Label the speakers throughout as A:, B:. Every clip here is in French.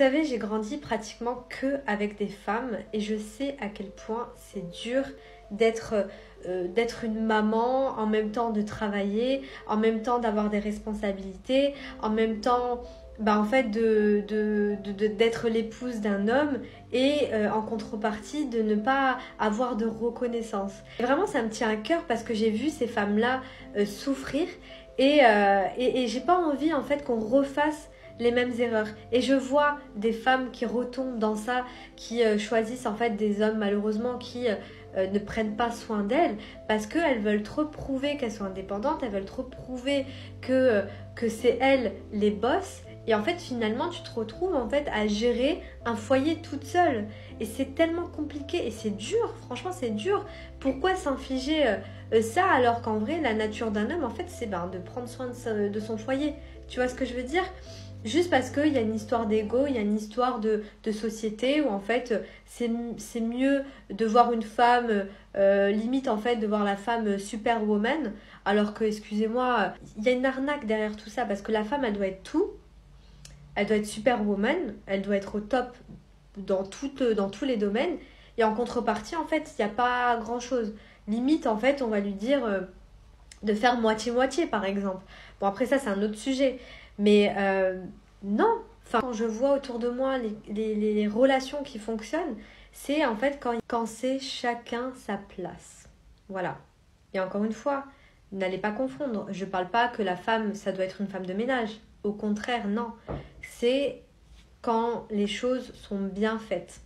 A: Vous savez, j'ai grandi pratiquement que avec des femmes et je sais à quel point c'est dur d'être une maman, en même temps de travailler, en même temps d'avoir des responsabilités, en même temps en fait d'être l'épouse d'un homme et en contrepartie de ne pas avoir de reconnaissance. Et vraiment ça me tient à cœur parce que j'ai vu ces femmes-là souffrir et j'ai pas envie en fait qu'on refasse les mêmes erreurs. Et je vois des femmes qui retombent dans ça, qui choisissent en fait des hommes malheureusement qui ne prennent pas soin d'elles parce qu'elles veulent trop prouver qu'elles sont indépendantes, elles veulent trop prouver que c'est elles les boss. Et en fait, finalement, tu te retrouves en fait à gérer un foyer toute seule. Et c'est tellement compliqué et c'est dur, franchement, c'est dur. Pourquoi s'infliger ça alors qu'en vrai, la nature d'un homme, en fait, c'est de prendre soin de son foyer. Tu vois ce que je veux dire ? Juste parce qu'il y a une histoire d'ego, il y a une histoire de société où en fait c'est mieux de voir une femme, limite en fait de voir la femme superwoman, alors que excusez-moi, il y a une arnaque derrière tout ça parce que la femme elle doit être tout, elle doit être superwoman, elle doit être au top dans tous les domaines et en contrepartie en fait il n'y a pas grand chose. Limite en fait on va lui dire de faire moitié-moitié par exemple. Bon après ça c'est un autre sujet. Mais non, enfin, quand je vois autour de moi les relations qui fonctionnent, c'est en fait quand c'est chacun sa place. Voilà. Et encore une fois, n'allez pas confondre. Je parle pas que la femme, ça doit être une femme de ménage. Au contraire, non. C'est quand les choses sont bien faites.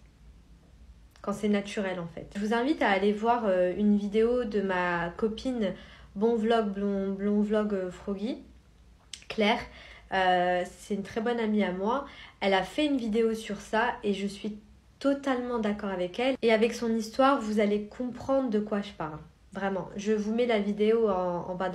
A: Quand c'est naturel en fait. Je vous invite à aller voir une vidéo de ma copine Bon Vlog, Blond Vlog Froggy, Claire. C'est une très bonne amie à moi. Elle a fait une vidéo sur ça et je suis totalement d'accord avec elle. Et avec son histoire, vous allez comprendre de quoi je parle. Vraiment. Je vous mets la vidéo en bas